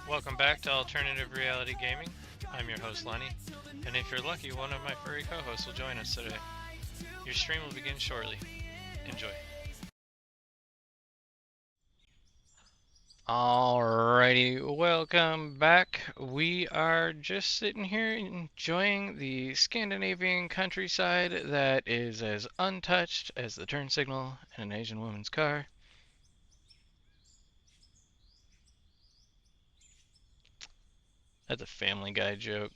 Welcome back to Alternative Reality Gaming. I'm your host Lenny, and if you're lucky, one of my furry co-hosts will join us today. Your stream will begin shortly. Enjoy. Alrighty, welcome back. We are just sitting here enjoying the Scandinavian countryside that is as untouched as the turn signal in an Asian woman's car. That's a Family Guy joke.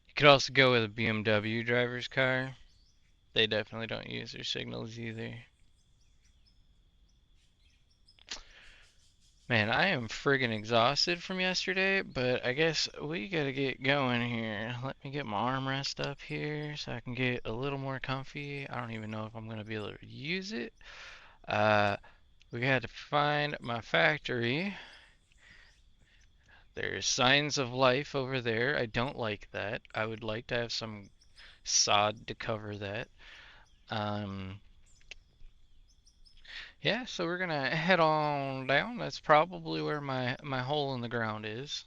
You could also go with a BMW driver's car. They definitely don't use their signals either. Man, I am friggin' exhausted from yesterday, but I guess we gotta get going here. Let me get my armrest up here so I can get a little more comfy. I don't even know if I'm gonna be able to use it. We had to find my factory. There's signs of life over there. I don't like that. I would like to have some sod to cover that. Yeah, so we're gonna head on down. That's probably where my hole in the ground is.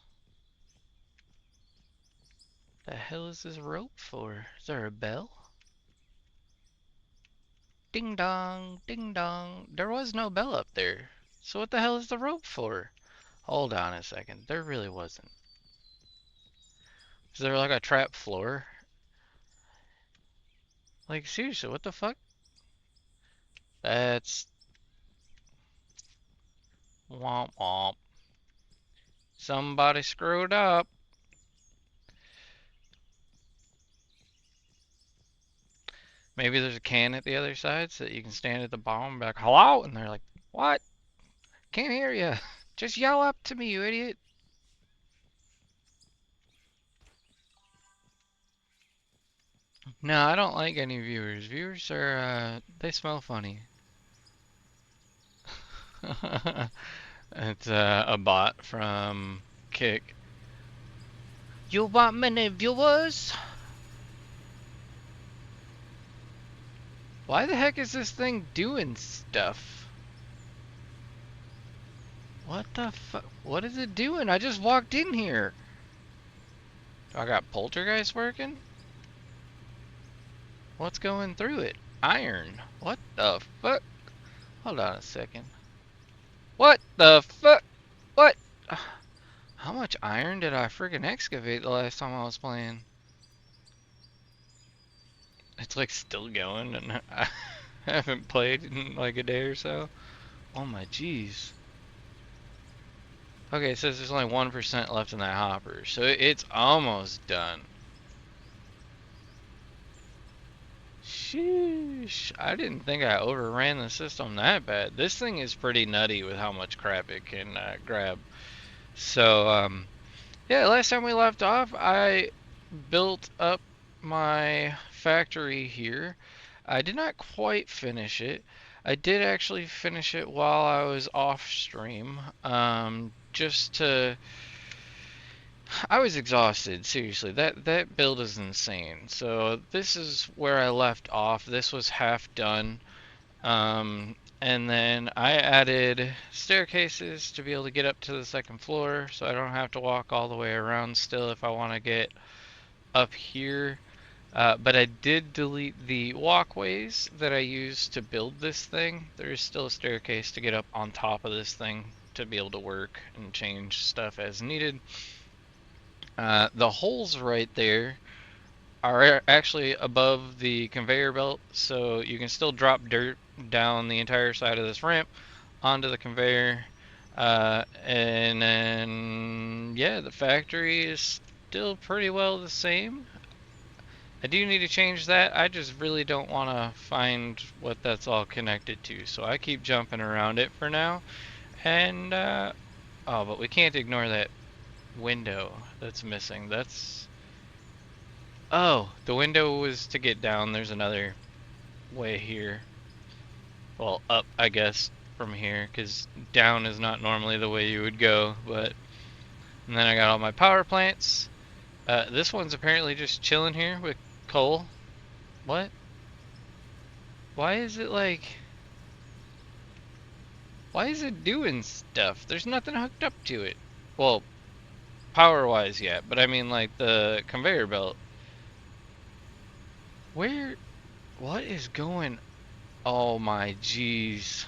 The hell is this rope for? Is there a bell? Ding dong, ding dong. There was no bell up there. So what the hell is the rope for? Hold on a second. There really wasn't. Is there like a trap floor? Like seriously, what the fuck? That's womp womp. Somebody screwed up. Maybe there's a can at the other side so that you can stand at the bottom and be like, hello? And they're like, what? Can't hear you. Just yell up to me, you idiot. No, I don't like any viewers. Viewers are, they smell funny. It's a bot from Kick. You want many viewers? Why the heck is this thing doing stuff? What the fuck? What is it doing? I just walked in here. Do I got poltergeist working? What's going through it? Iron. What the fuck? Hold on a second. What the fuck? What? How much iron did I freaking excavate the last time I was playing? It's like still going and I haven't played in like a day or so. Oh my jeez. Okay, it says there's only 1% left in that hopper, so it's almost done. Sheesh, I didn't think I overran the system that bad. This thing is pretty nutty with how much crap it can grab. So, yeah, last time we left off, I built up my factory here. I did not quite finish it. I did actually finish it while I was off stream, just to... I was exhausted, seriously. That build is insane. So this is where I left off. This was half done. And then I added staircases to be able to get up to the second floor, so I don't have to walk all the way around still if I want to get up here. But I did delete the walkways that I used to build this thing. There is still a staircase to get up on top of this thing to be able to work and change stuff as needed. The holes right there are actually above the conveyor belt, so you can still drop dirt down the entire side of this ramp onto the conveyor. And then, yeah, the factory is still pretty well the same. I do need to change that. I just really don't want to find what that's all connected to, so I keep jumping around it for now. And, oh, but we can't ignore that window that's missing. That's... Oh, the window was to get down. There's another way here. Well, up, I guess, from here, because down is not normally the way you would go, but... And then I got all my power plants. This one's apparently just chilling here with coal. What? Why is it like... Why is it doing stuff? There's nothing hooked up to it. Well, power-wise yet, but I mean like the conveyor belt. Where... What is going... Oh my jeez.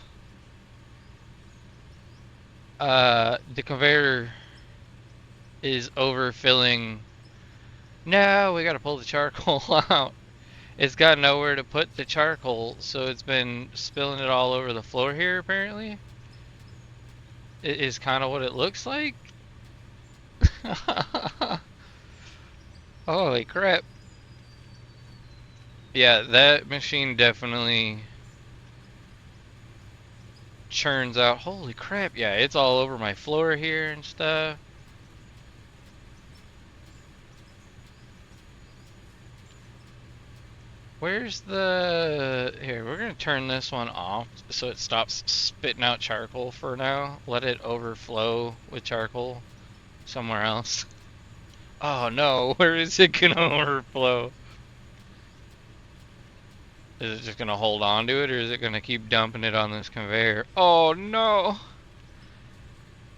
The conveyor is overfilling. No, we gotta pull the charcoal out. It's got nowhere to put the charcoal, so it's been spilling it all over the floor here, apparently. It is kind of what it looks like. Holy crap. Yeah, that machine definitely churns out. Holy crap, yeah, it's all over my floor here and stuff. Where's the... Here, we're gonna turn this one off so it stops spitting out charcoal for now. Let it overflow with charcoal somewhere else. Oh no, where is it gonna overflow? Is it just gonna hold on to it, or is it gonna keep dumping it on this conveyor? Oh no!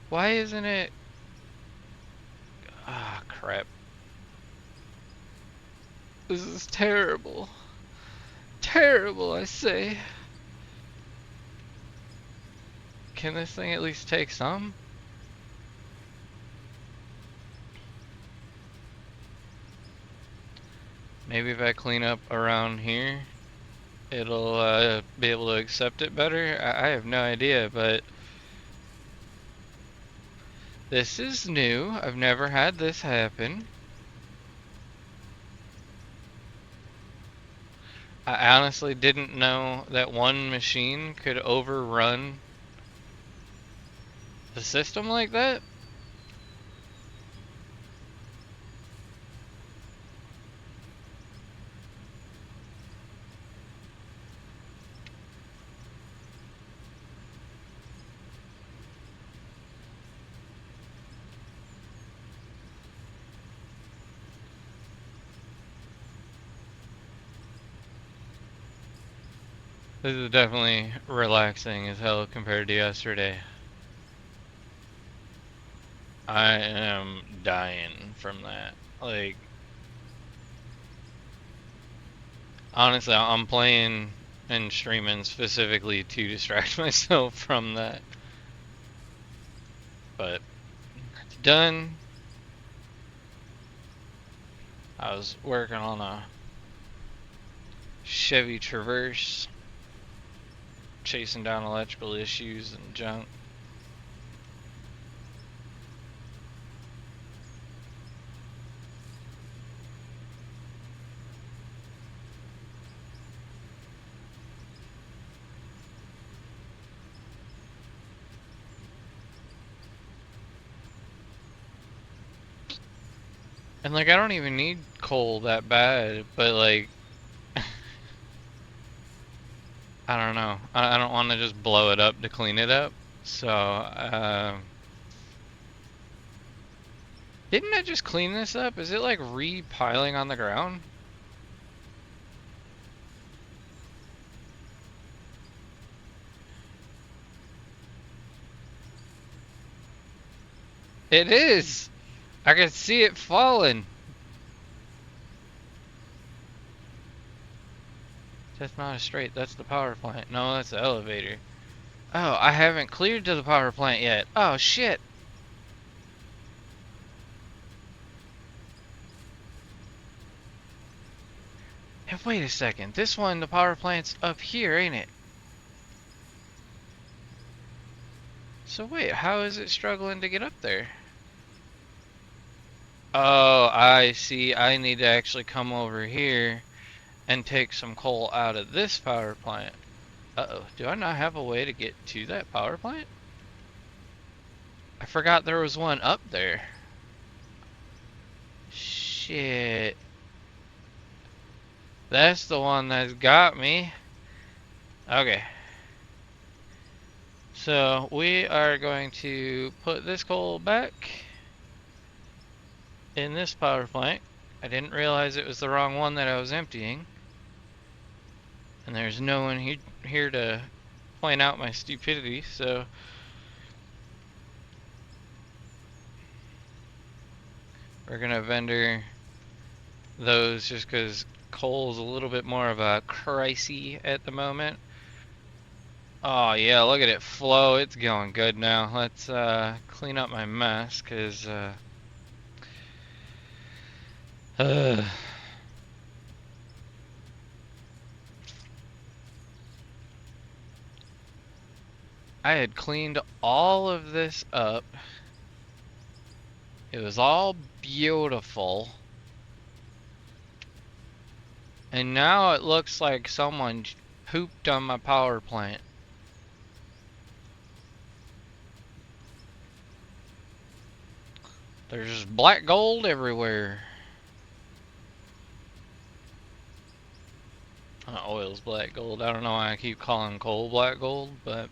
Why isn't it... Ah, crap. This is terrible. Terrible, I say. Can this thing at least take some? Maybe if I clean up around here, it'll be able to accept it better. I have no idea, but this is new. I've never had this happen. I honestly didn't know that one machine could overrun the system like that. This is definitely relaxing as hell compared to yesterday. I am dying from that. Like, honestly, I'm playing and streaming specifically to distract myself from that. But it's done. I was working on a Chevy Traverse, chasing down electrical issues and junk. And like, I don't even need coal that bad, but like, I don't know. I don't want to just blow it up to clean it up. So, didn't I just clean this up? Is it like re-piling on the ground? It is! I can see it falling. That's not a straight, that's the power plant. No, that's the elevator. Oh, I haven't cleared to the power plant yet. Oh, shit. Hey, wait a second. This one, the power plant's up here, ain't it? So wait, how is it struggling to get up there? Oh, I see. I need to actually come over here and take some coal out of this power plant. Uh-oh, do I not have a way to get to that power plant? I forgot there was one up there. Shit. That's the one that's got me. Okay. So we are going to put this coal back. in this power plant. I didn't realize it was the wrong one that I was emptying. And there's no one here to point out my stupidity, so we're gonna vendor those just because coal's a little bit more of a crisis at the moment. Oh yeah, look at it flow. It's going good now. Let's clean up my mess because I had cleaned all of this up. It was all beautiful. And now it looks like someone pooped on my power plant. There's black gold everywhere. Oil's black gold. I don't know why I keep calling coal black gold, but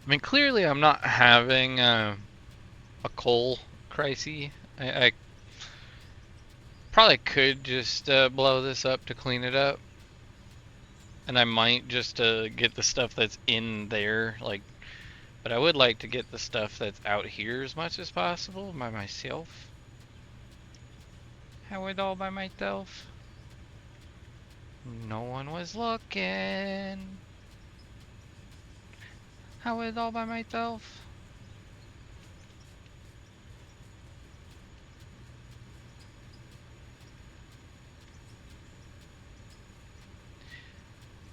I mean, clearly I'm not having a coal crisis. I probably could just blow this up to clean it up. And I might just get the stuff that's in there, like, but I would like to get the stuff that's out here as much as possible by myself. How it all by myself? No one was looking. How it all by myself?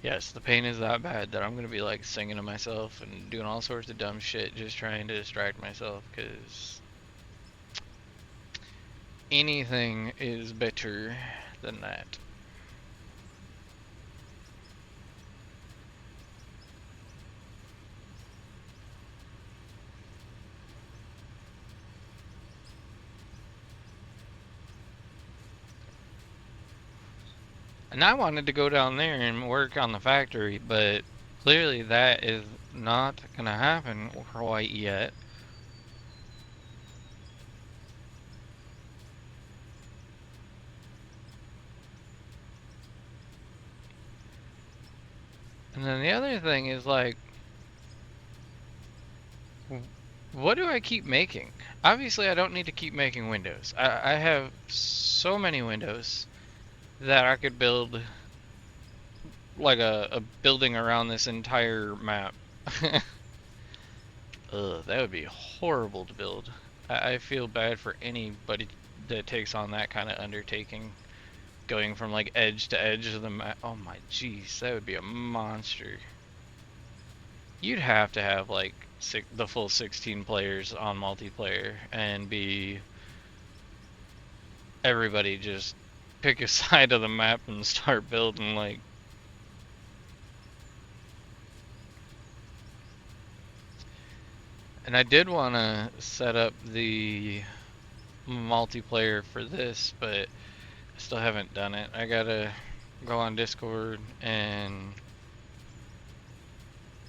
Yes, the pain is that bad that I'm gonna be like singing to myself and doing all sorts of dumb shit just trying to distract myself, because anything is better than that. And I wanted to go down there and work on the factory, but clearly that is not gonna happen quite yet. And then the other thing is like, what do I keep making? Obviously I don't need to keep making windows. I have so many windows that I could build like a building around this entire map. Ugh, that would be horrible to build. I feel bad for anybody that takes on that kind of undertaking. Going from like edge to edge of the map. Oh my jeez, that would be a monster. You'd have to have like the full 16 players on multiplayer and be everybody just pick a side of the map and start building like. And I did want to set up the multiplayer for this, but I still haven't done it. I gotta go on Discord and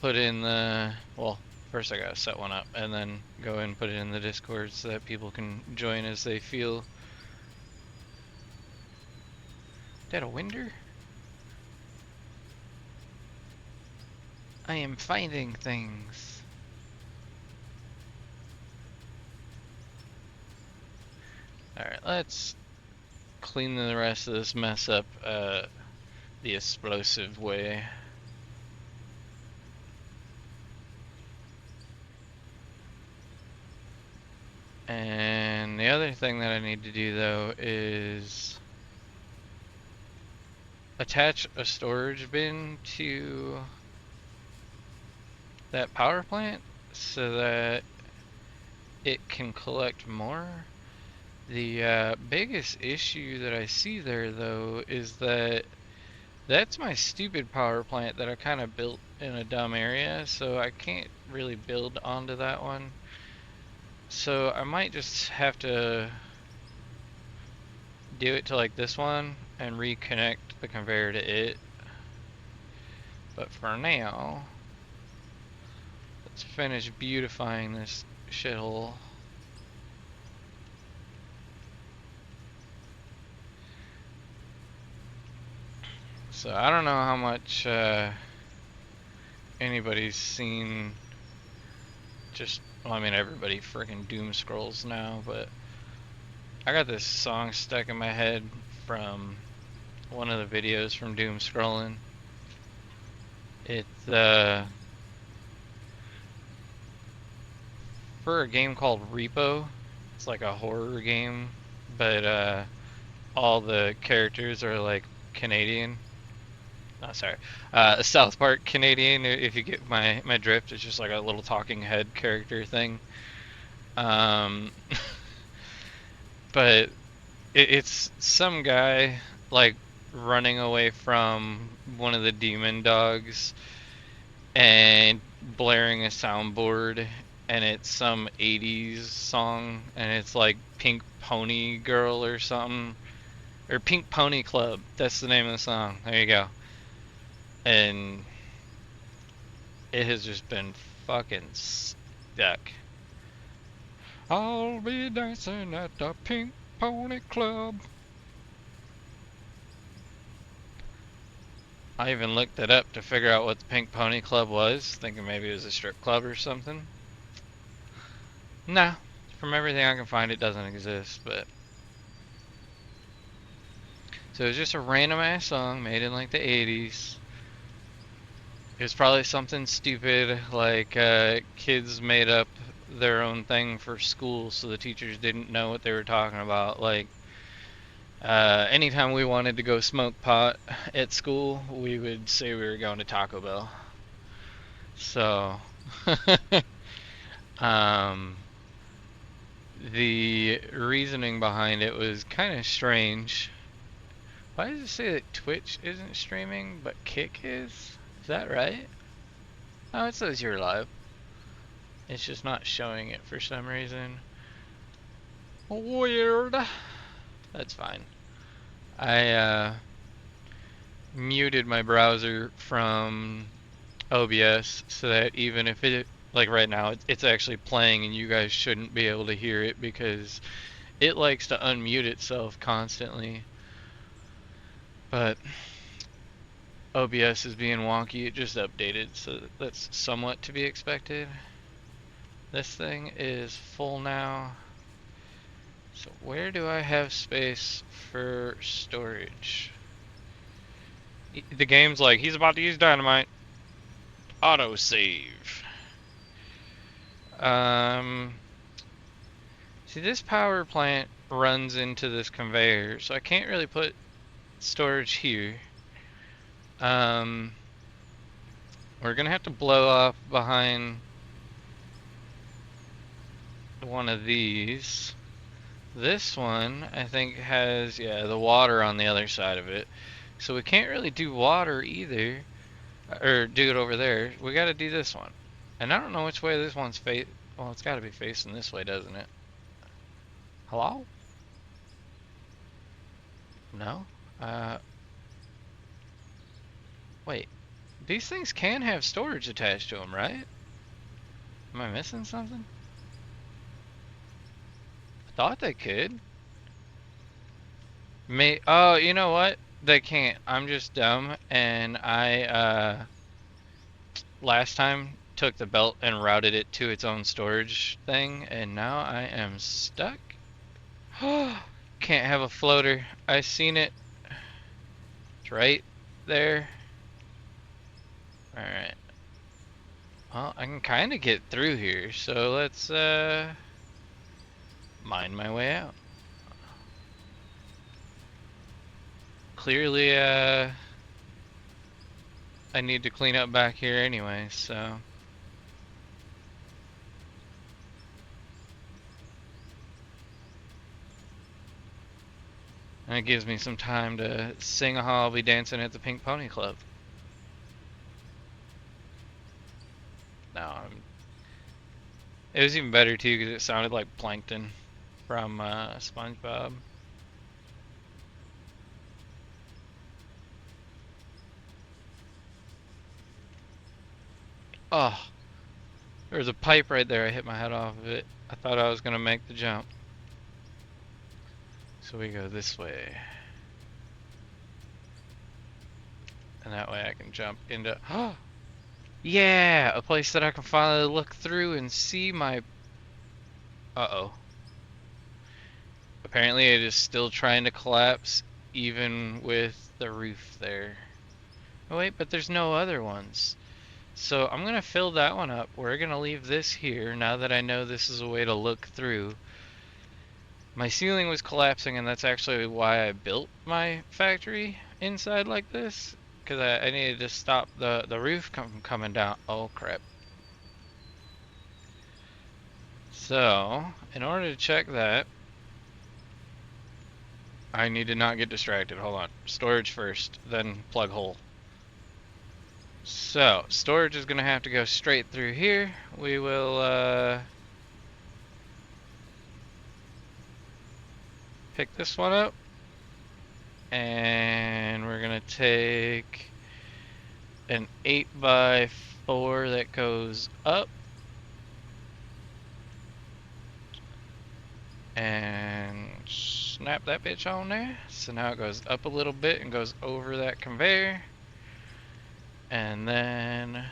put in the, well, first I gotta set one up and then go and put it in the Discord so that people can join as they feel. Is that a winder? I am finding things. Alright, let's clean the rest of this mess up the explosive way. And the other thing that I need to do though is attach a storage bin to that power plant so that it can collect more. The biggest issue that I see there though is that that's my stupid power plant that I kind of built in a dumb area, so I can't really build onto that one. So I might just have to do it to like this one and reconnect the conveyor to it. But for now, let's finish beautifying this shithole. So I don't know how much anybody's seen. Just, well, I mean, everybody freaking doom scrolls now, but I got this song stuck in my head from one of the videos from doom scrolling. It's for a game called Repo. It's like a horror game, but all the characters are like Canadian. Oh, sorry. South Park Canadian, if you get my drift. It's just like a little talking head character thing. Um, but it's some guy like running away from one of the demon dogs and blaring a soundboard, and it's some 80s song, and it's like Pink Pony Girl or something, or Pink Pony Club. That's the name of the song. There you go. And it has just been fucking stuck. I'll be dancing at the Pink Pony Club. I even looked it up to figure out what the Pink Pony Club was, thinking maybe it was a strip club or something. Nah, from everything I can find, it doesn't exist, but... So it was just a random ass song made in like the 80s. It was probably something stupid, like kids made up their own thing for school so the teachers didn't know what they were talking about. Like, anytime we wanted to go smoke pot at school, we would say we were going to Taco Bell. So, the reasoning behind it was kind of strange. Why does it say that Twitch isn't streaming, but Kick is? Is that right? Oh, it says you're live. It's just not showing it for some reason. Weird. That's fine. I muted my browser from OBS so that even if it, like right now, it's actually playing and you guys shouldn't be able to hear it because it likes to unmute itself constantly. But OBS is being wonky. It just updated, so that's somewhat to be expected. This thing is full now. So where do I have space for storage? The game's like, he's about to use dynamite. Auto save. See, this power plant runs into this conveyor, so I can't really put storage here. We're gonna have to blow up behind one of these. This one, I think, has, yeah, the water on the other side of it. So we can't really do water either, or do it over there. We gotta do this one. And I don't know which way this one's well, it's gotta be facing this way, doesn't it? Hello? No? Wait. These things can have storage attached to them, right? Am I missing something? I thought they could. Oh, you know what? They can't. I'm just dumb, and I, last time took the belt and routed it to its own storage thing, and now I am stuck. Can't have a floater. I seen it. It's right there. Alright. Well, I can kind of get through here, so let's, mine my way out. Clearly, I need to clean up back here anyway, so... And it gives me some time to sing a how I'll be dancing at the Pink Pony Club. No, it was even better too because it sounded like Plankton from SpongeBob. Oh, there's a pipe right there. I hit my head off of it. I thought I was gonna make the jump. So we go this way. And that way I can jump into... Yeah! A place that I can finally look through and see my... Uh-oh. Apparently it is still trying to collapse even with the roof there. Oh wait, but there's no other ones. So I'm gonna fill that one up. We're gonna leave this here now that I know this is a way to look through. My ceiling was collapsing, and that's actually why I built my factory inside like this. Because I needed to stop the roof from coming down. Oh crap. So, in order to check that, I need to not get distracted. Hold on. Storage first, then plug hole. So, storage is going to have to go straight through here. We will pick this one up. And we're going to take an 8x4 that goes up. And snap that bitch on there. So now it goes up a little bit and goes over that conveyor. And then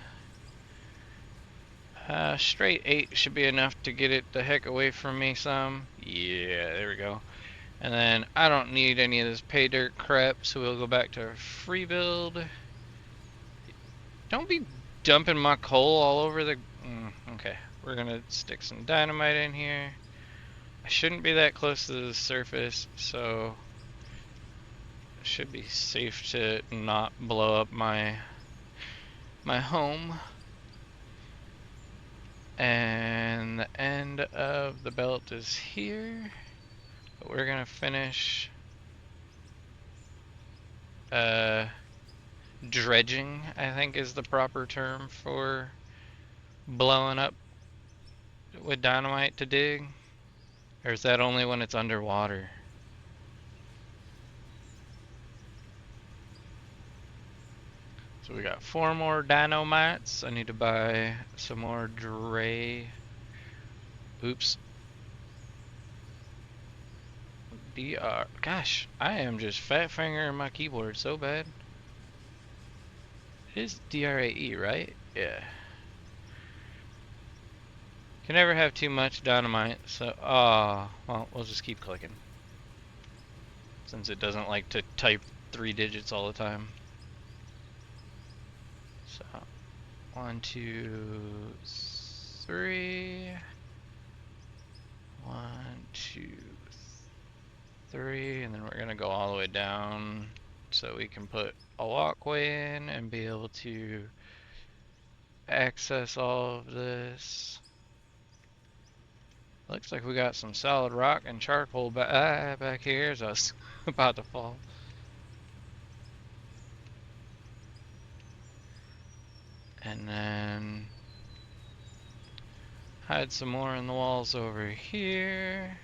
straight 8 should be enough to get it the heck away from me some. Yeah, there we go. And then I don't need any of this pay dirt crap, so we'll go back to free build. Don't be dumping my coal all over the... okay, we're gonna stick some dynamite in here. I shouldn't be that close to the surface, so it should be safe to not blow up my home. And the end of the belt is here. But we're gonna finish dredging, I think is the proper term for blowing up with dynamite to dig. Or is that only when it's underwater? So we got 4 more dynamites. I need to buy some more Dre. Oops. DR. Gosh, I am just fat fingering my keyboard so bad. It is DRAE, right? Yeah. Can never have too much dynamite, so well, we'll just keep clicking. Since it doesn't like to type 3 digits all the time. So 1, 2, 3. 1, 2, 3, and then we're gonna go all the way down so we can put a walkway in and be able to access all of this. Looks like we got some solid rock and charcoal back here as I was about to fall. And then hide some more in the walls over here.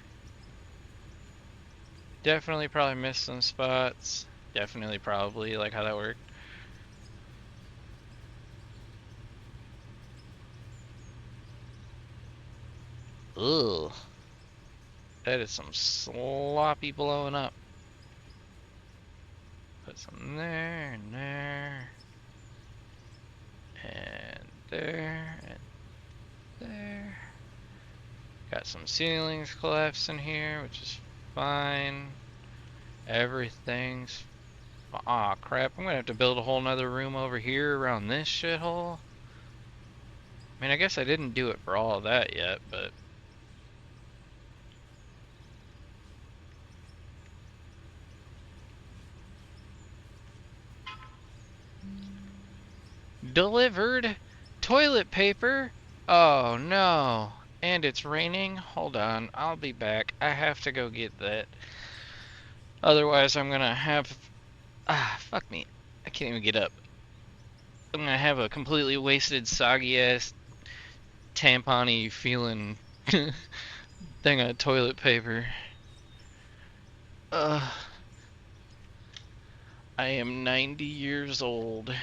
Definitely probably missed some spots. Definitely probably like how that worked. Ugh. That is some sloppy blowing up. Put some there and there. And there and there. Got some ceilings collapsing here, which is fine. Everything's... Aw, crap. I'm gonna have to build a whole nother room over here around this shithole. I mean, I guess I didn't do it for all of that yet, but... Delivered toilet paper? Oh no. And it's raining? Hold on, I'll be back. I have to go get that. Otherwise I'm gonna have... fuck me. I can't even get up. I'm gonna have a completely wasted, soggy ass, tampon-y feeling thing of toilet paper. I am 90 years old.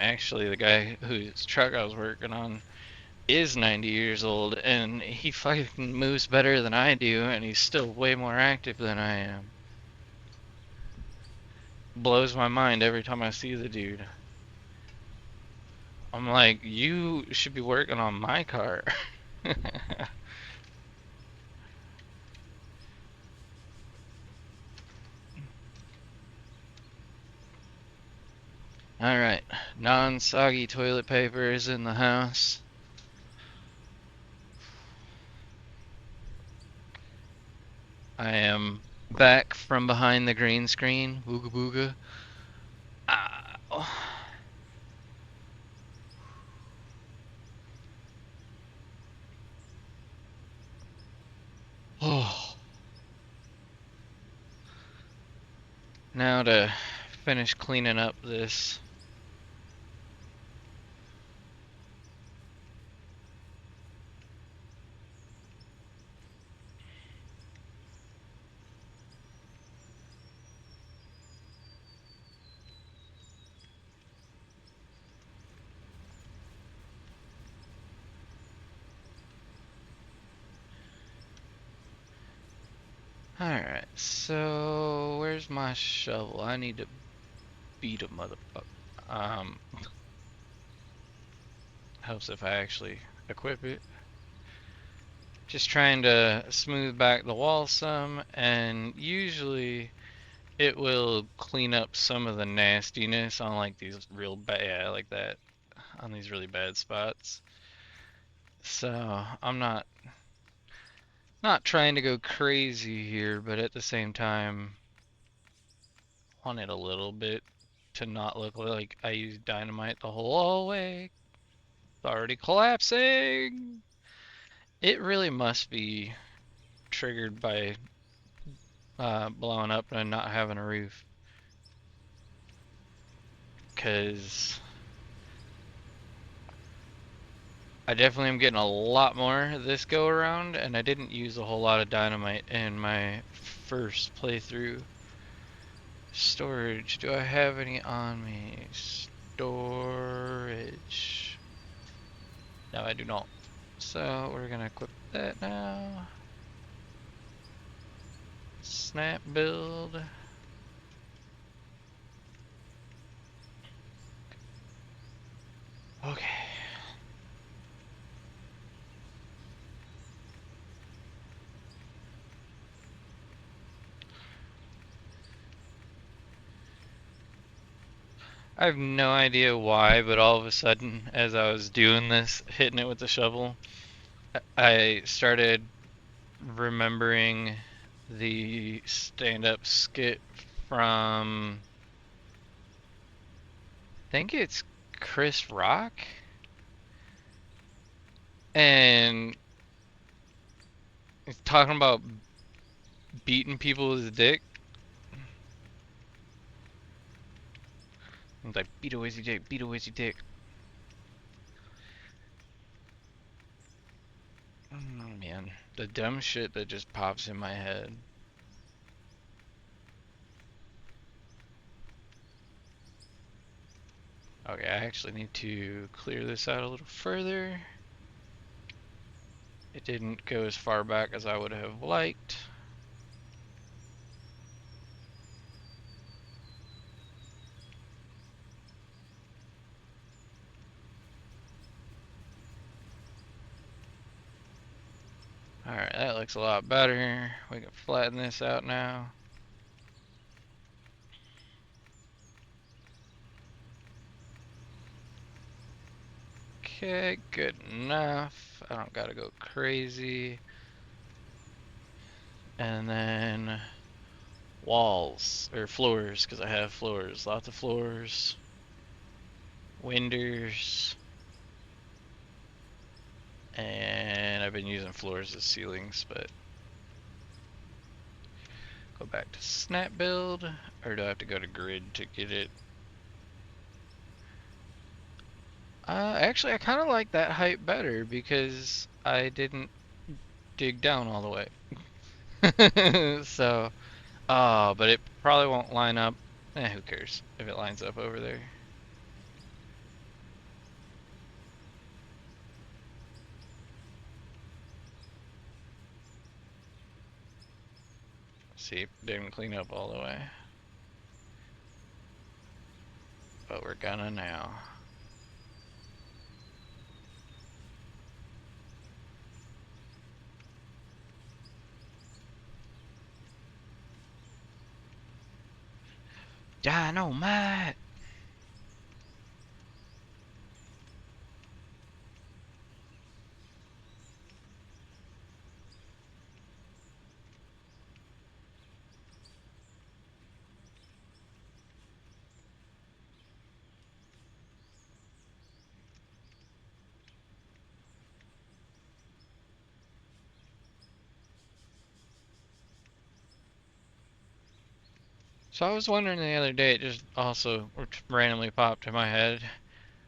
actually, the guy whose truck I was working on is 90 years old, and he fucking moves better than I do, and he's still way more active than I am. Blows my mind every time I see the dude. I'm like, you should be working on my car. Alright, non-soggy toilet paper is in the house. I am back from behind the green screen. Booga booga. Ah. Oh. Now to finish cleaning up this. Alright, so where's my shovel? I need to beat a motherfucker. Helps if I actually equip it. Just trying to smooth back the wall some, and usually it will clean up some of the nastiness on like these real bad, yeah, like that, on these really bad spots. So I'm not trying to go crazy here, but at the same time, want it a little bit to not look like I used dynamite the whole way. It's already collapsing. It really must be triggered by blowing up and not having a roof, because I definitely am getting a lot more this go around, and I didn't use a whole lot of dynamite in my first playthrough. Storage, do I have any on me? Storage. No, I do not. So we're gonna equip that now. Snap build. Okay. I have no idea why, but all of a sudden, as I was doing this, hitting it with the shovel, I started remembering the stand-up skit from, I think it's Chris Rock, and he's talking about beating people with his dick. He's like, beat a wizzy dick, beat a wizzy dick. Oh man, the dumb shit that just pops in my head. Okay, I actually need to clear this out a little further. It didn't go as far back as I would have liked. Alright, that looks a lot better. We can flatten this out now. Okay, good enough. I don't gotta go crazy. And then walls, or floors, because I have floors. Lots of floors. Windows. And I've been using floors as ceilings, but go back to snap build, or do I have to go to grid to get it? Actually, I kind of like that height better because I didn't dig down all the way. So, but it probably won't line up. Who cares if it lines up over there? See, didn't clean up all the way. But we're gonna now. Dynamite! So I was wondering the other day, it just also randomly popped in my head.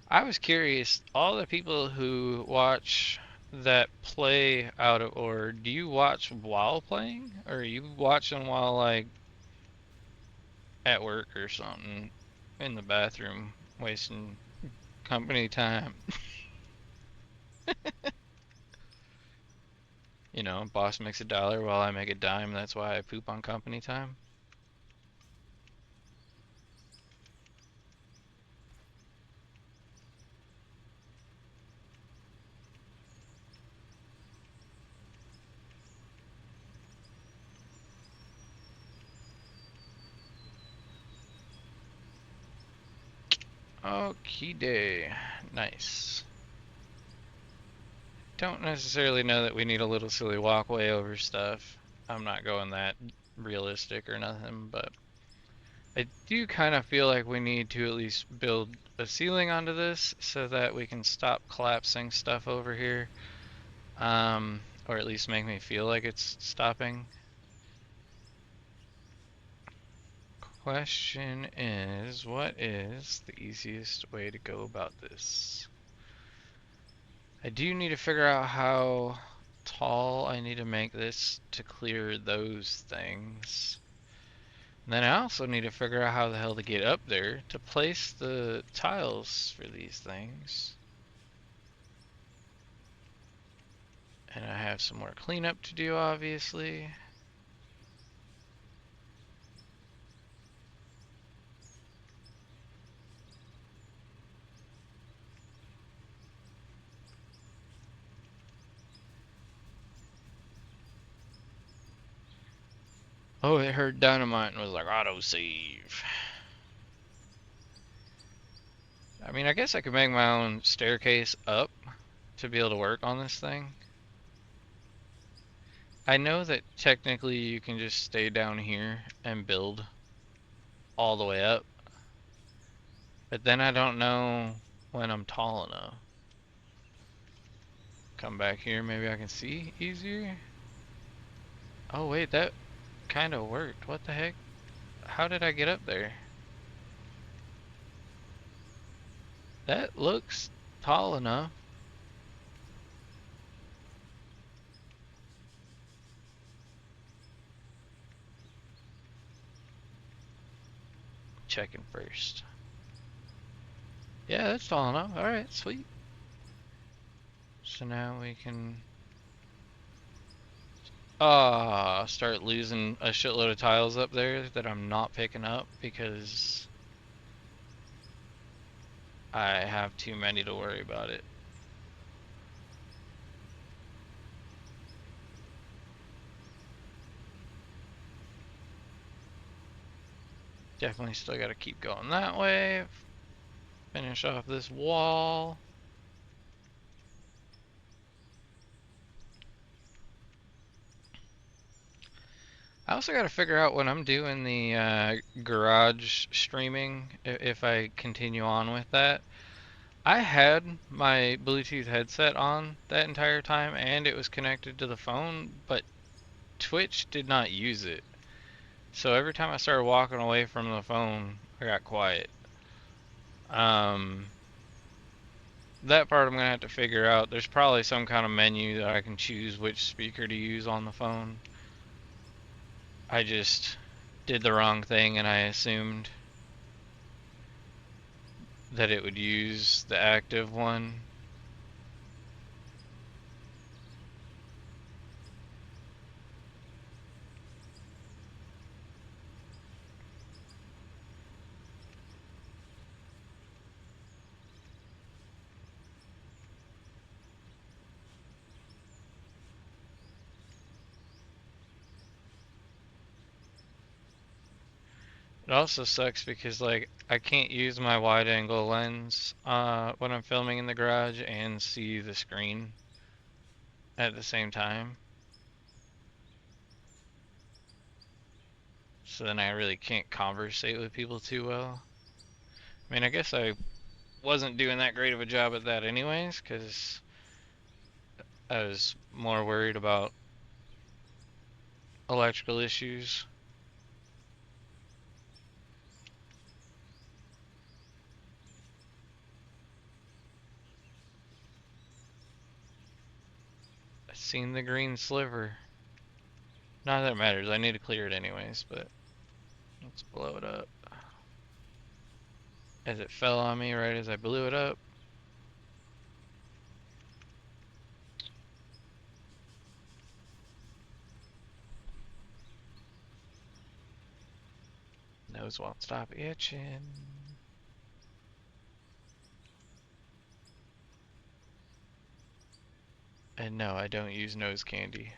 I was curious, all the people who watch that play out of order, do you watch while playing? Or are you watching while, like, at work or something, in the bathroom, wasting company time? You know, boss makes $1 while I make a dime, that's why I poop on company time. Okie day. Nice. Don't necessarily know that we need a little silly walkway over stuff. I'm not going that realistic or nothing, but I do kind of feel like we need to at least build a ceiling onto this so that we can stop collapsing stuff over here. Or at least make me feel like it's stopping. Question is, what is the easiest way to go about this? I do need to figure out how tall I need to make this to clear those things. And then I also need to figure out how the hell to get up there to place the tiles for these things. And I have some more cleanup to do, obviously. Oh, it heard dynamite and was like, auto-save. I mean, I guess I could make my own staircase up to be able to work on this thing. I know that technically you can just stay down here and build all the way up, but then I don't know when I'm tall enough. Come back here, maybe I can see easier. Oh wait, that kind of worked. What the heck? How did I get up there? That looks tall enough. Checking first. Yeah, that's tall enough. Alright, sweet. So now we can start losing a shitload of tiles up there that I'm not picking up because I have too many to worry about it. Definitely still gotta keep going that way. Finish off this wall. I also got to figure out when I'm doing the garage streaming, if I continue on with that. I had my Bluetooth headset on that entire time and it was connected to the phone, but Twitch did not use it. So every time I started walking away from the phone, I got quiet. Um, that part I'm going to have to figure out. There's probably some kind of menu that I can choose which speaker to use on the phone. I just did the wrong thing and I assumed that it would use the active one. It also sucks because like I can't use my wide angle lens when I'm filming in the garage and see the screen at the same time. So then I really can't conversate with people too well. I mean, I guess I wasn't doing that great of a job at that anyways, because I was more worried about electrical issues. I seen the green sliver. Not that it matters, I need to clear it anyways, but let's blow it up. As it fell on me right as I blew it up. Nose won't stop itching. And no, I don't use nose candy.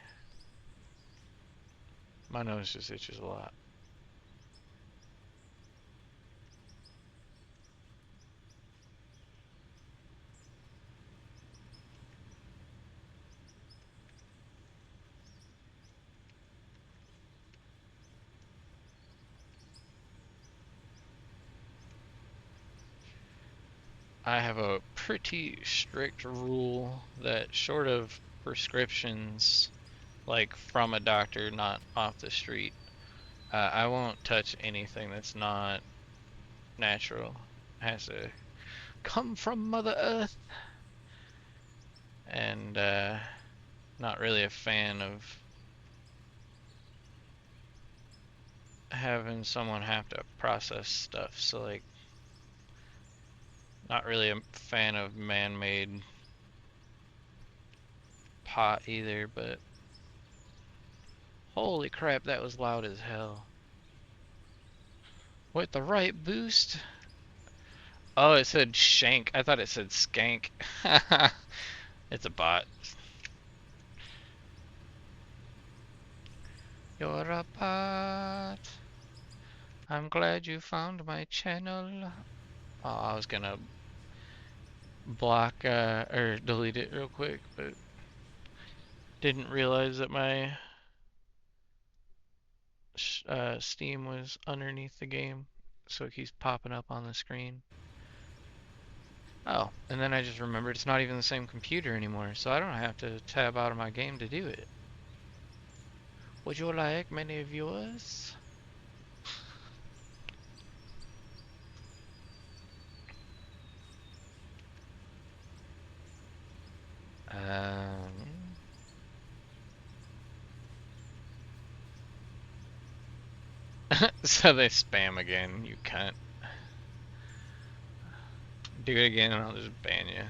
My nose just itches a lot. I have a pretty strict rule that short of prescriptions, like from a doctor, not off the street, I won't touch anything that's not natural. It has to come from Mother Earth. And not really a fan of having someone have to process stuff. So like, not really a fan of man-made pot either, but holy crap, that was loud as hell. With the right boost? Oh, it said shank. I thought it said skank. It's a bot. You're a bot. I'm glad you found my channel. Oh, I was gonna block or delete it real quick, but didn't realize that my Steam was underneath the game, so it keeps popping up on the screen. Oh, and then I just remembered it's not even the same computer anymore, so I don't have to tab out of my game to do it. Would you like many viewers? Um, so they spam again, you cunt. Do it again and I'll just ban you.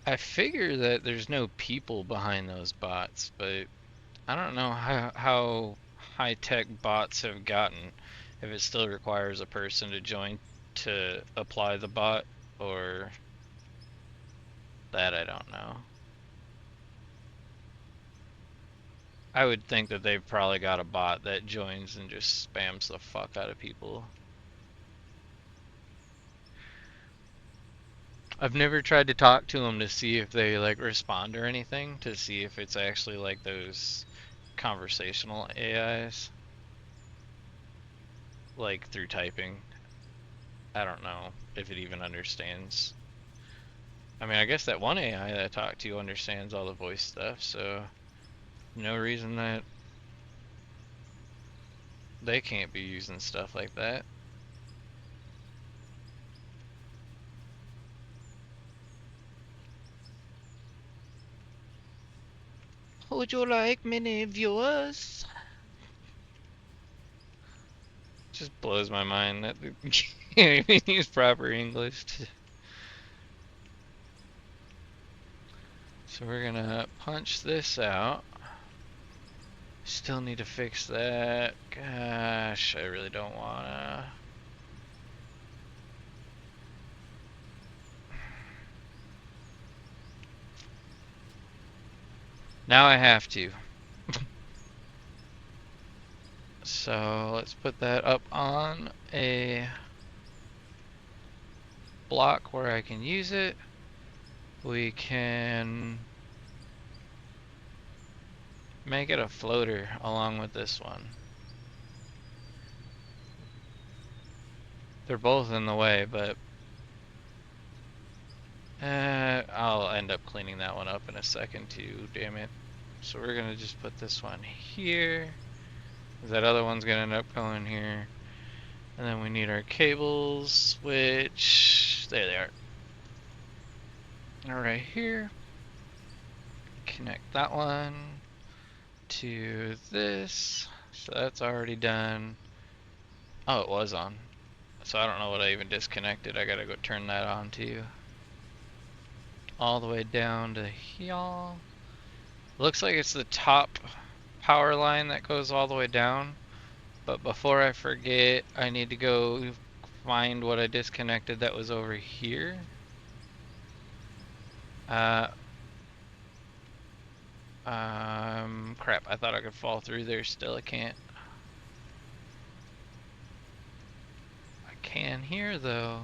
I figure that there's no people behind those bots, but I don't know how high-tech bots have gotten. If it still requires a person to join to apply the bot, or that I don't know. I would think that they've probably got a bot that joins and just spams the fuck out of people. I've never tried to talk to them to see if they like respond or anything, to see if it's actually like those conversational AIs, like through typing. I don't know if it even understands. I mean, I guess that one AI that I talked to understands all the voice stuff, so no reason that they can't be using stuff like that. Would you like many viewers? just blows my mind that you can't even use proper English. So we're gonna punch this out. Still need to fix that. Gosh, I really don't wanna. Now I have to. So let's put that up on a block where I can use it. We can make it a floater along with this one. They're both in the way, but I'll end up cleaning that one up in a second too, damn it. So we're gonna just put this one here. That other one's gonna end up going here. And then we need our cables, which, there they are. Right here. Connect that one to this. So that's already done. Oh, it was on. So I don't know what I even disconnected. I gotta go turn that on too. All the way down to here. Looks like it's the top power line that goes all the way down. But before I forget, I need to go find what I disconnected that was over here. Crap, I thought I could fall through there, still I can't. I can here though.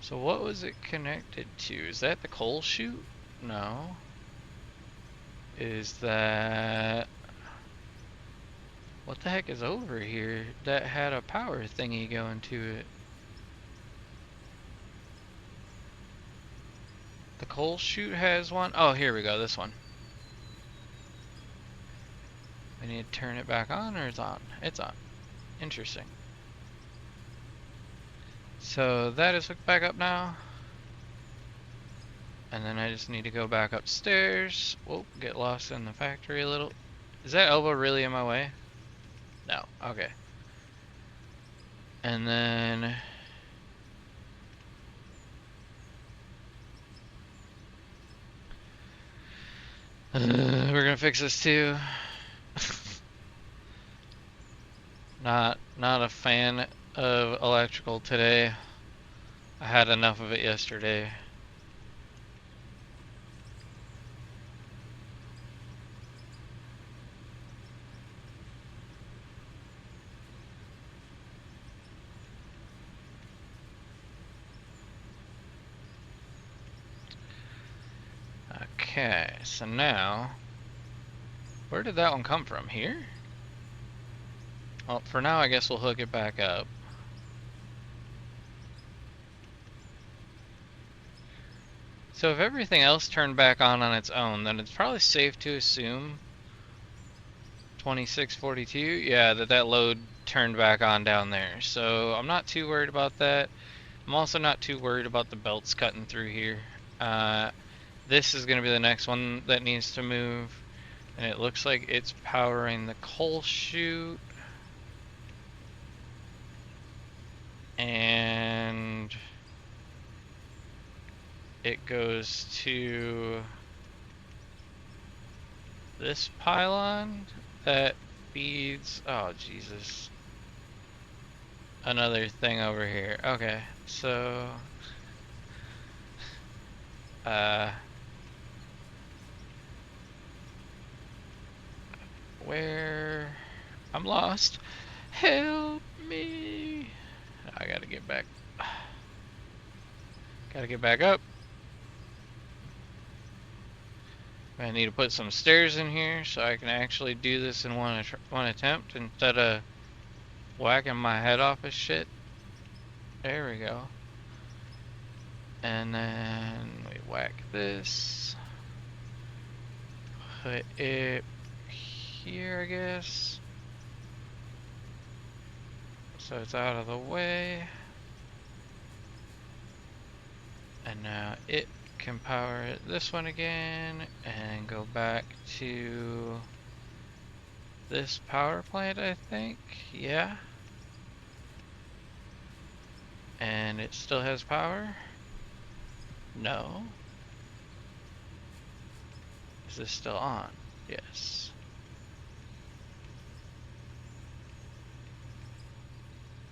So what was it connected to? Is that the coal chute? No. Is that... What the heck is over here that had a power thingy going to it? The coal chute has one? Oh, here we go, this one. I need to turn it back on, or it's on? It's on. Interesting. So that is hooked back up now. And then I just need to go back upstairs. Whoa, get lost in the factory a little. Is that elbow really in my way? No, okay. And then... we're gonna fix this too. Not a fan of electrical today. I had enough of it yesterday. Okay, so now, where did that one come from? Here? Well, for now I guess we'll hook it back up. So if everything else turned back on its own, then it's probably safe to assume 2642, yeah, that load turned back on down there. So I'm not too worried about that. I'm also not too worried about the belts cutting through here. This is going to be the next one that needs to move. And it looks like it's powering the coal chute. And it goes to this pylon that feeds, oh Jesus, another thing over here. Okay, so where? I'm lost. Help me. I gotta get back. Gotta get back up. I need to put some stairs in here so I can actually do this in one attempt instead of whacking my head off of shit. There we go. And then we whack this. Put it here, I guess. So it's out of the way. And now it can power this one again and go back to this power plant, I think. Yeah. And it still has power? No. Is this still on? Yes.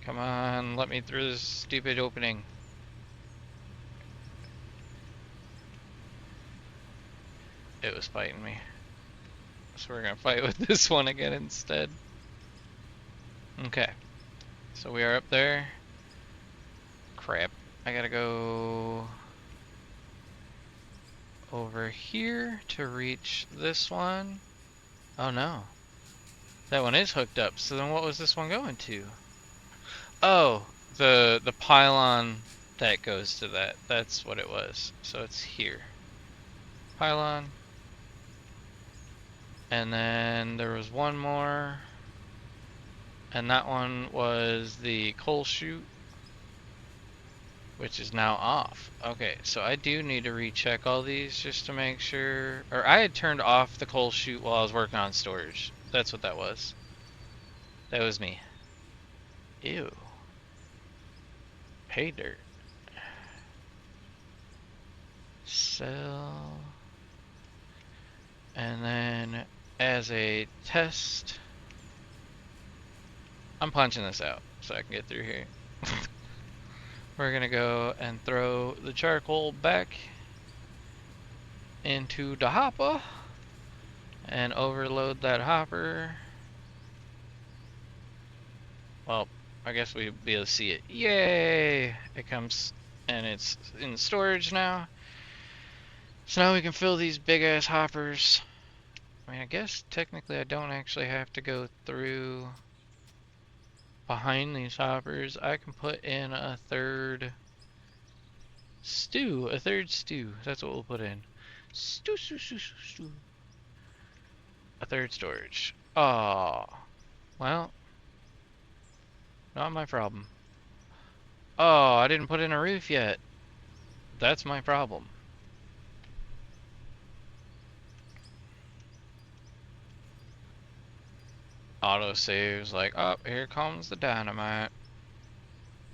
Come on, let me through this stupid opening. It was fighting me. So we're gonna fight with this one again instead. Okay. So we are up there. Crap. I gotta go over here to reach this one. Oh no. That one is hooked up. So then what was this one going to? Oh, the pylon that goes to that. That's what it was. So it's here. Pylon. And then there was one more. And that one was the coal chute, which is now off. Okay, so I do need to recheck all these just to make sure. Or I had turned off the coal chute while I was working on storage. That's what that was. That was me. Ew. Pay dirt. Sell. And then as a test, I'm punching this out so I can get through here. We're gonna go and throw the charcoal back into the hopper and overload that hopper. Well, I guess we'll be able to see it. Yay! It comes and it's in storage now. So now we can fill these big ass hoppers. I mean, I guess technically I don't actually have to go through behind these hoppers. I can put in a third stew. A third stew. That's what we'll put in. Stew, stew, stew, stew, stew. A third storage. Oh, well, not my problem. Oh, I didn't put in a roof yet. That's my problem. Auto saves like, oh, here comes the dynamite.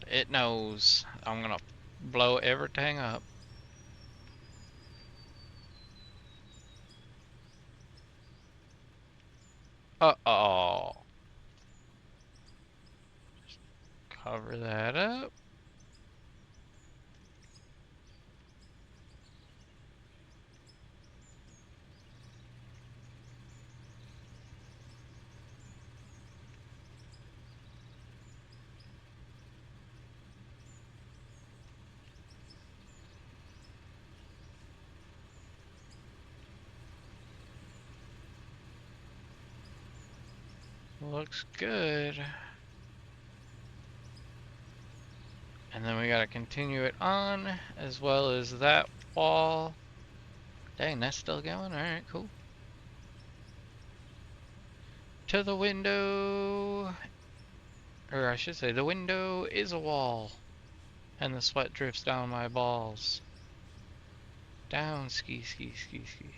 It knows I'm gonna blow everything up. Uh-oh. Cover that up. Looks good. And then we gotta continue it on, as well as that wall. Dang, that's still going? Alright, cool. To the window! Or I should say, the window is a wall. And the sweat drifts down my balls. Down, ski, ski, ski, ski.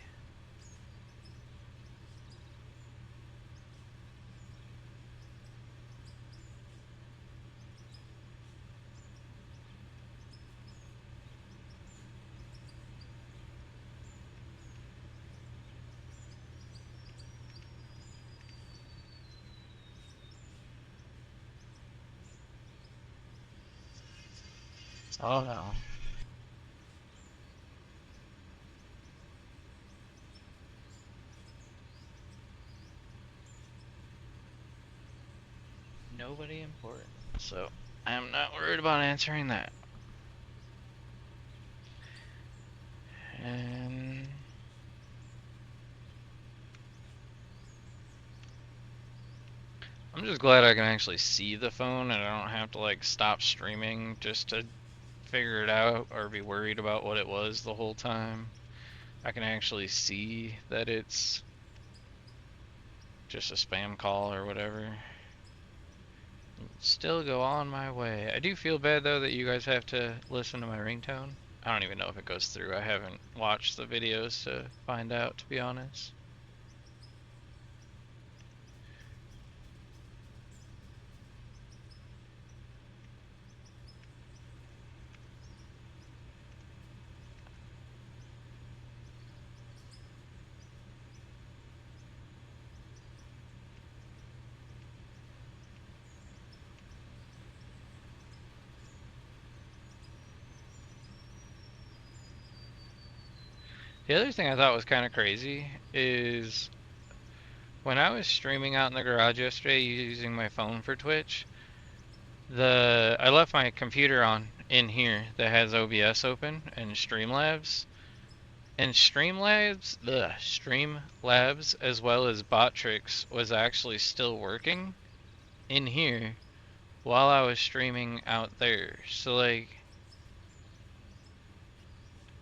Oh no. Nobody important. So, I'm not worried about answering that. And I'm just glad I can actually see the phone and I don't have to like stop streaming just to figure it out or be worried about what it was the whole time. I can actually see that it's just a spam call or whatever. Still go on my way. I do feel bad though that you guys have to listen to my ringtone. I don't even know if it goes through. I haven't watched the videos to find out, to be honest. The other thing I thought was kind of crazy is when I was streaming out in the garage yesterday using my phone for Twitch, I left my computer on in here that has OBS open and Streamlabs. And Streamlabs as well as Botrix was actually still working in here while I was streaming out there. So like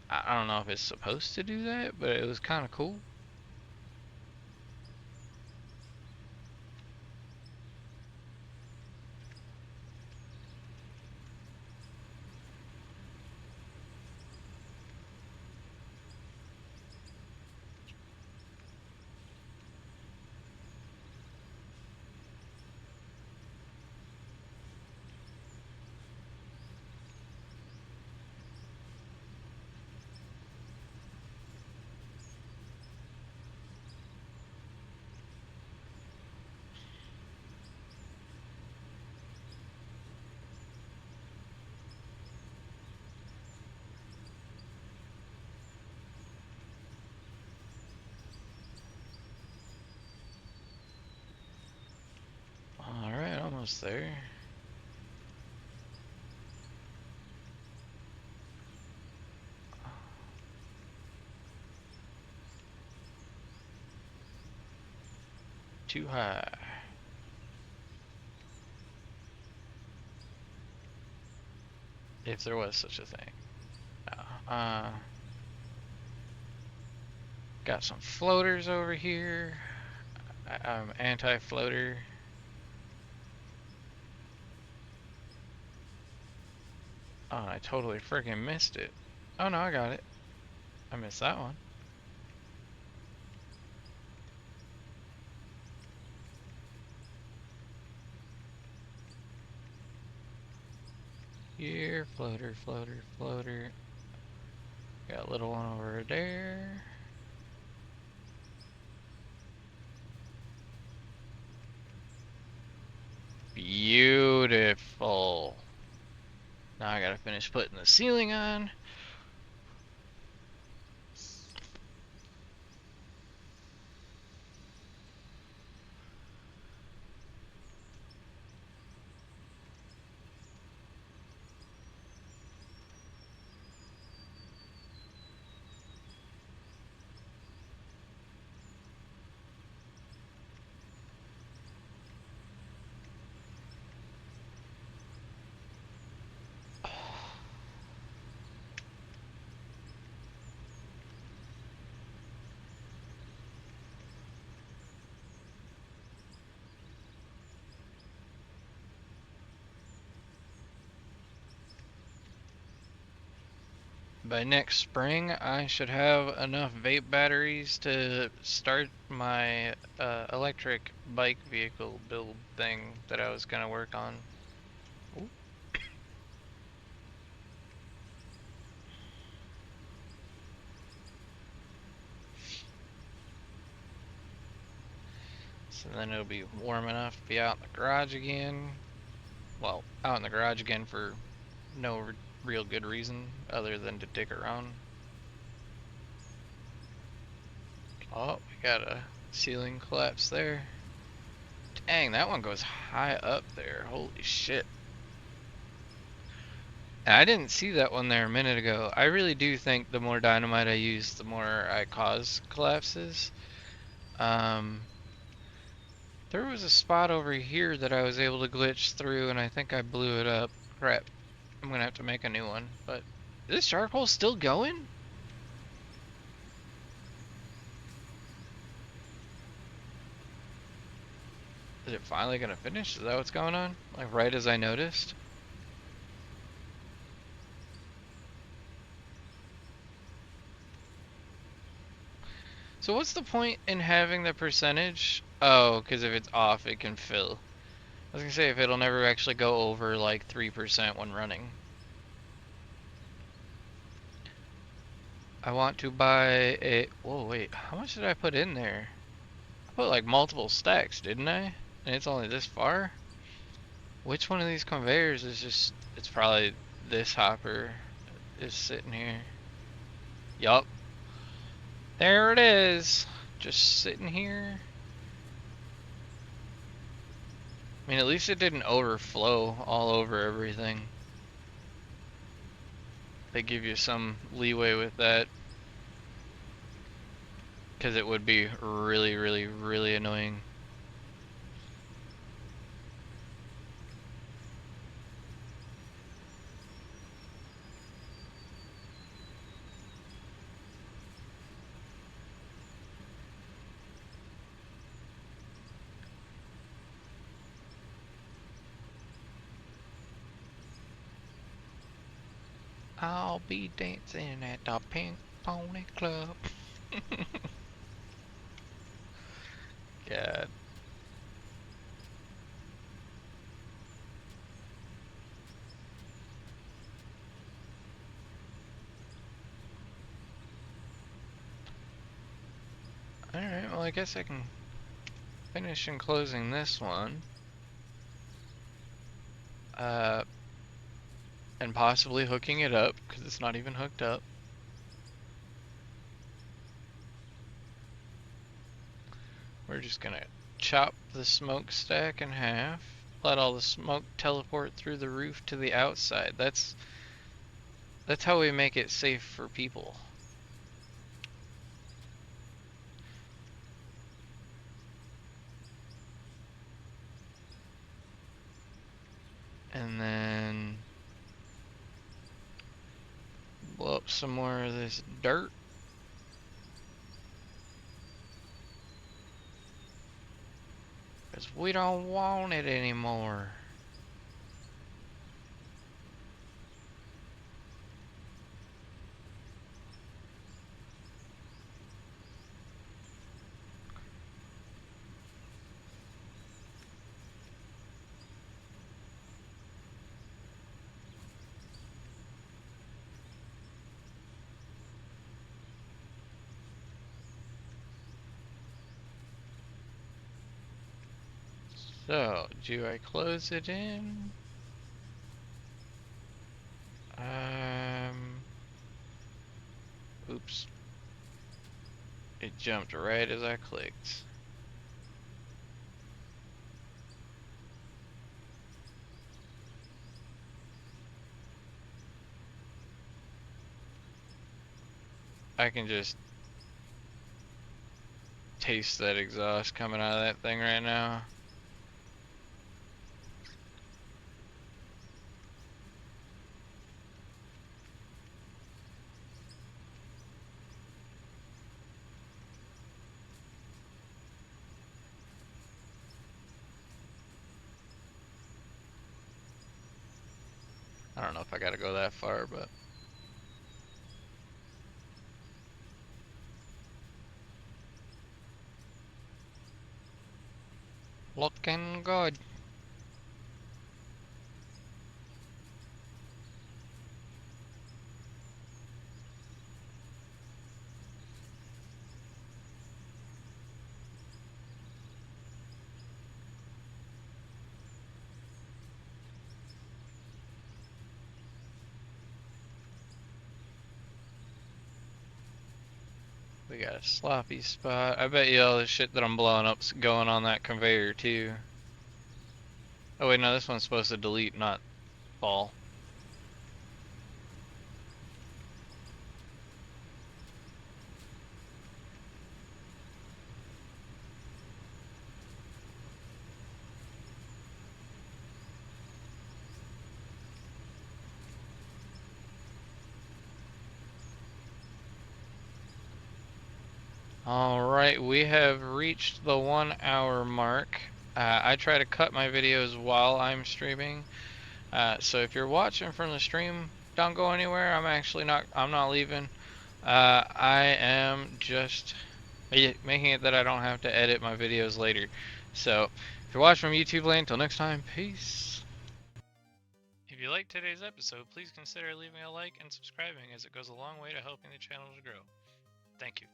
I don't know if it's supposed to do that, but it was kind of cool. Alright, almost there. Too high. If there was such a thing. Got some floaters over here. I'm anti-floater. Oh, I totally freaking missed it. Oh no, I got it. I missed that one. Here, floater, floater, floater. Got a little one over there. Beautiful. Now I gotta finish putting the ceiling on. By next spring, I should have enough vape batteries to start my electric bike vehicle build thing that I was gonna work on. Ooh. So then it'll be warm enough to be out in the garage again. Well, out in the garage again for no real good reason other than to dick around. Oh, we got a ceiling collapse there. Dang, that one goes high up there. Holy shit. I didn't see that one there a minute ago. I really do think the more dynamite I use, the more I cause collapses. There was a spot over here that I was able to glitch through, and I think I blew it up. Crap. I'm gonna have to make a new one. But is this charcoal still going? Is it finally gonna finish? Is that what's going on? Like right as I noticed? So what's the point in having the percentage? Oh, because if it's off, it can fill. I was gonna say if it'll never actually go over like 3% when running. I want to buy a. Whoa, wait. How much did I put in there? I put like multiple stacks, didn't I? And it's only this far? Which one of these conveyors is just. It's probably this hopper is sitting here. Yup. There it is. Just sitting here. I mean, at least it didn't overflow all over everything. They give you some leeway with that. Because it would be really, really, really annoying. I'll be dancing at the Pink Pony Club. God. Alright, well I guess I can finish and closing this one. And possibly hooking it up, because it's not even hooked up. We're just gonna chop the smokestack in half, let all the smoke teleport through the roof to the outside. That's how we make it safe for people. And then blow up some more of this dirt. Because we don't want it anymore. So, do I close it in? Oops. It jumped right as I clicked. I can just taste that exhaust coming out of that thing right now. I don't know if I gotta go that far, but looking good. We got a sloppy spot. I bet you all the shit that I'm blowing up's going on that conveyor too. Oh wait, no, this one's supposed to delete, not fall. Alright, we have reached the 1 hour mark. I try to cut my videos while I'm streaming. So if you're watching from the stream, don't go anywhere. I'm not leaving. I am just making it that I don't have to edit my videos later. So if you're watching from YouTube land, until next time, peace. If you liked today's episode, please consider leaving a like and subscribing, as it goes a long way to helping the channel to grow. Thank you.